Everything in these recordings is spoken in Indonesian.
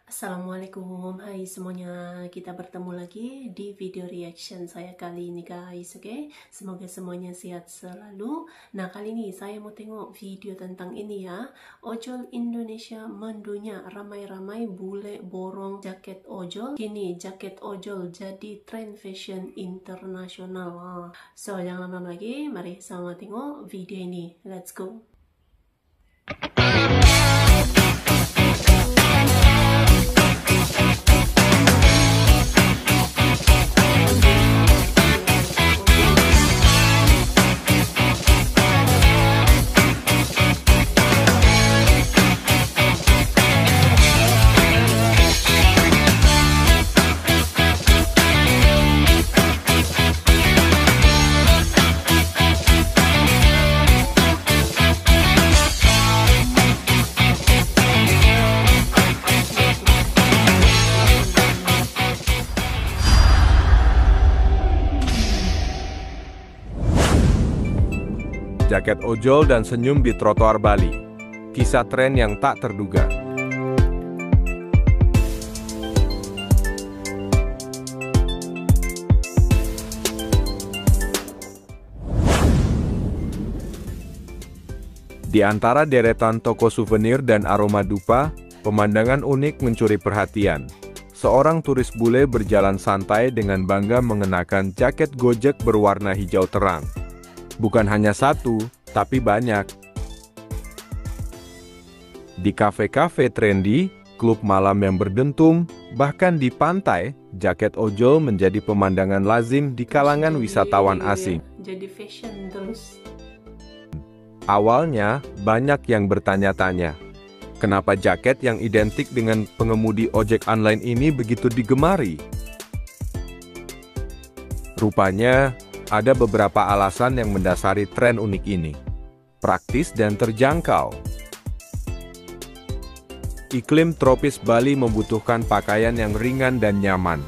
Assalamualaikum, hai semuanya, kita bertemu lagi di video reaction saya kali ini guys, oke? Semoga semuanya sehat selalu. Nah, kali ini saya mau tengok video tentang ini ya. Ojol Indonesia mendunia, ramai-ramai bule borong jaket ojol. Kini jaket ojol jadi tren fashion internasional. So, jangan lama lagi, mari sama tengok video ini. Let's go. Jaket ojol dan senyum di trotoar Bali. Kisah tren yang tak terduga. Di antara deretan toko souvenir dan aroma dupa, pemandangan unik mencuri perhatian. Seorang turis bule berjalan santai dengan bangga mengenakan jaket Gojek berwarna hijau terang. Bukan hanya satu, tapi banyak. Di kafe-kafe trendy, klub malam yang berdentum, bahkan di pantai, jaket ojol menjadi pemandangan lazim di kalangan wisatawan asing. Jadi fashion terus. Awalnya, banyak yang bertanya-tanya, kenapa jaket yang identik dengan pengemudi ojek online ini begitu digemari? Rupanya, ada beberapa alasan yang mendasari tren unik ini. Praktis dan terjangkau. Iklim tropis Bali membutuhkan pakaian yang ringan dan nyaman.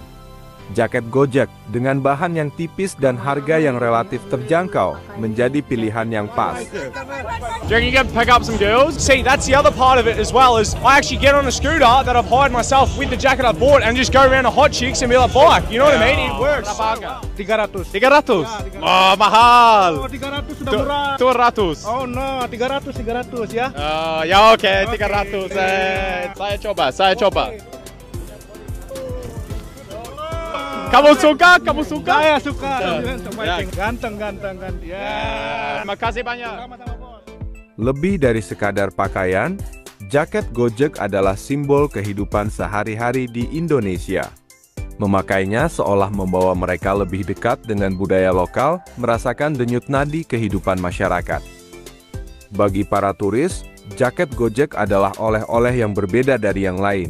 Jaket Gojek dengan bahan yang tipis dan harga yang relatif terjangkau menjadi pilihan yang pas. Do you reckon you can pick up some girls? See, that's the other part of it as well, is I actually get on a scooter that I've hired myself with the jacket I bought and just go around to hot chicks and be like, bike. You know what I mean? It works. 300. 300? Ya, 300. Oh, mahal. Oh, 300 sudah murah. 200. Oh no, 300 ya. Ya oke, 300. Saya coba. Kamu suka? Saya suka. Ya. Ganteng. Ya. Makasih banyak. Sama-sama bos. Lebih dari sekadar pakaian, jaket Gojek adalah simbol kehidupan sehari-hari di Indonesia. Memakainya seolah membawa mereka lebih dekat dengan budaya lokal, merasakan denyut nadi kehidupan masyarakat. Bagi para turis, jaket Gojek adalah oleh-oleh yang berbeda dari yang lain.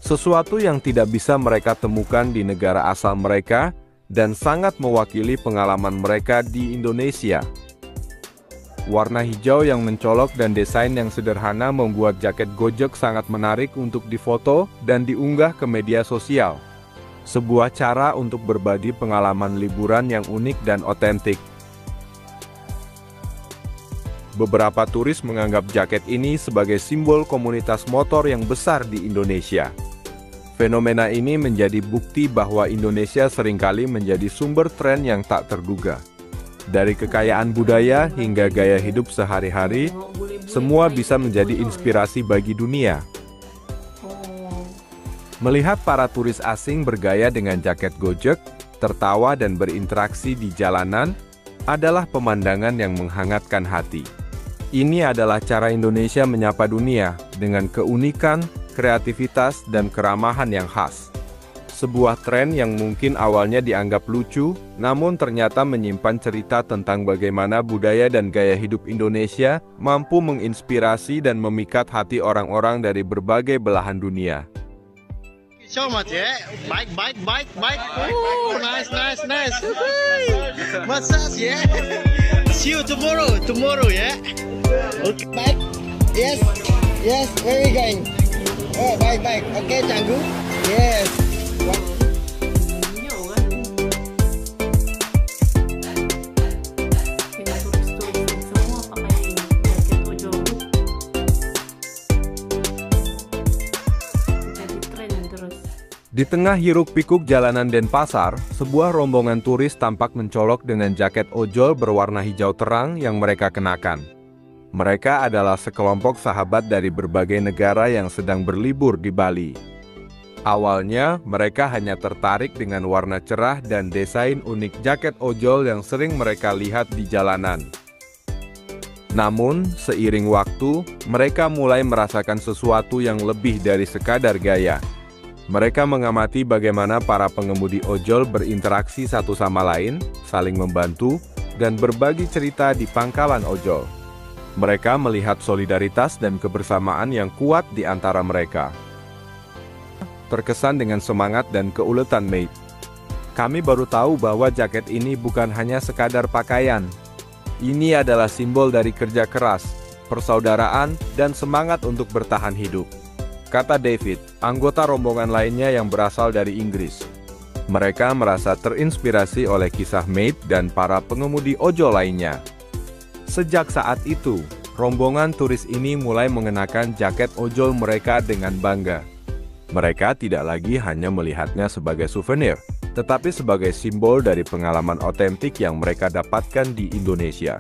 Sesuatu yang tidak bisa mereka temukan di negara asal mereka dan sangat mewakili pengalaman mereka di Indonesia. Warna hijau yang mencolok dan desain yang sederhana membuat jaket Gojek sangat menarik untuk difoto dan diunggah ke media sosial. Sebuah cara untuk berbagi pengalaman liburan yang unik dan otentik. Beberapa turis menganggap jaket ini sebagai simbol komunitas motor yang besar di Indonesia. Fenomena ini menjadi bukti bahwa Indonesia seringkali menjadi sumber tren yang tak terduga. Dari kekayaan budaya hingga gaya hidup sehari-hari, semua bisa menjadi inspirasi bagi dunia. Melihat para turis asing bergaya dengan jaket Gojek, tertawa dan berinteraksi di jalanan, adalah pemandangan yang menghangatkan hati. Ini adalah cara Indonesia menyapa dunia dengan keunikan, kreativitas, dan keramahan yang khas. Sebuah tren yang mungkin awalnya dianggap lucu, namun ternyata menyimpan cerita tentang bagaimana budaya dan gaya hidup Indonesia mampu menginspirasi dan memikat hati orang-orang dari berbagai belahan dunia. So much, yeah. Bike. Oh, nice. Massage, yeah. See you tomorrow, yeah. Okay. Bike. Yes. Where we going? Oh, bike. Okay, Canggu. Yes. Di tengah hiruk-pikuk jalanan Denpasar, sebuah rombongan turis tampak mencolok dengan jaket ojol berwarna hijau terang yang mereka kenakan. Mereka adalah sekelompok sahabat dari berbagai negara yang sedang berlibur di Bali. Awalnya, mereka hanya tertarik dengan warna cerah dan desain unik jaket ojol yang sering mereka lihat di jalanan. Namun, seiring waktu, mereka mulai merasakan sesuatu yang lebih dari sekadar gaya. Mereka mengamati bagaimana para pengemudi ojol berinteraksi satu sama lain, saling membantu, dan berbagi cerita di pangkalan ojol. Mereka melihat solidaritas dan kebersamaan yang kuat di antara mereka. Terkesan dengan semangat dan keuletan Maid. Kami baru tahu bahwa jaket ini bukan hanya sekadar pakaian. Ini adalah simbol dari kerja keras, persaudaraan, dan semangat untuk bertahan hidup, kata David, anggota rombongan lainnya yang berasal dari Inggris. Mereka merasa terinspirasi oleh kisah Maid dan para pengemudi ojol lainnya. Sejak saat itu, rombongan turis ini mulai mengenakan jaket ojol mereka dengan bangga. Mereka tidak lagi hanya melihatnya sebagai souvenir, tetapi sebagai simbol dari pengalaman otentik yang mereka dapatkan di Indonesia.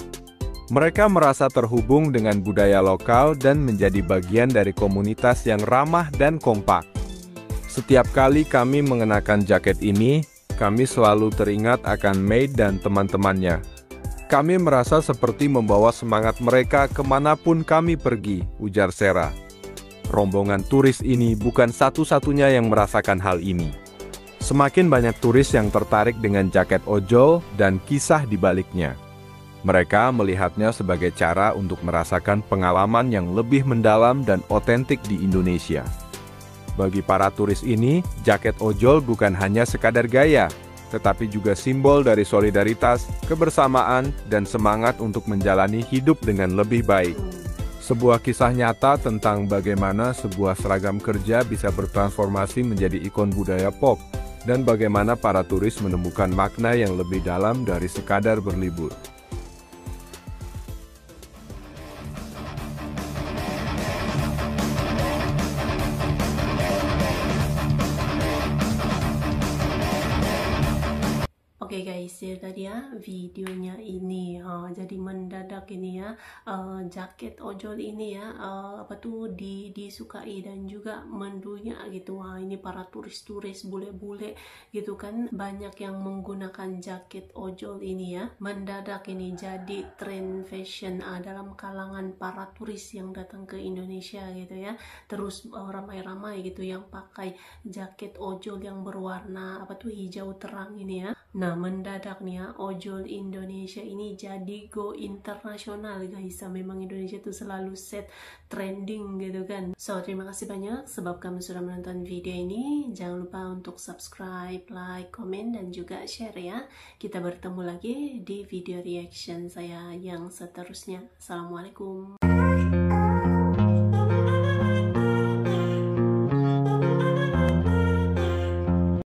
Mereka merasa terhubung dengan budaya lokal dan menjadi bagian dari komunitas yang ramah dan kompak. Setiap kali kami mengenakan jaket ini, kami selalu teringat akan Maid dan teman-temannya. Kami merasa seperti membawa semangat mereka kemanapun kami pergi, ujar Sarah. Rombongan turis ini bukan satu-satunya yang merasakan hal ini. Semakin banyak turis yang tertarik dengan jaket ojol dan kisah di baliknya. Mereka melihatnya sebagai cara untuk merasakan pengalaman yang lebih mendalam dan otentik di Indonesia. Bagi para turis ini, jaket ojol bukan hanya sekadar gaya, tetapi juga simbol dari solidaritas, kebersamaan, dan semangat untuk menjalani hidup dengan lebih baik. Sebuah kisah nyata tentang bagaimana sebuah seragam kerja bisa bertransformasi menjadi ikon budaya pop, dan bagaimana para turis menemukan makna yang lebih dalam dari sekadar berlibur. Oke guys, ya tadi ya videonya ini jadi mendadak ini ya jaket ojol ini ya disukai dan juga mendunya gitu. Wah, ini para turis-turis bule-bule gitu kan, banyak yang menggunakan jaket ojol ini ya. Mendadak ini jadi tren fashion dalam kalangan para turis yang datang ke Indonesia gitu ya. Terus ramai-ramai gitu yang pakai jaket ojol yang berwarna hijau terang ini ya. Nah, mendadak nih ya, ojol Indonesia ini jadi go internasional guys. Memang Indonesia tuh selalu set trending gitu kan. So, terima kasih banyak sebab kamu sudah menonton video ini. Jangan lupa untuk subscribe, like, komen, dan juga share ya. Kita bertemu lagi di video reaction saya yang seterusnya. Assalamualaikum.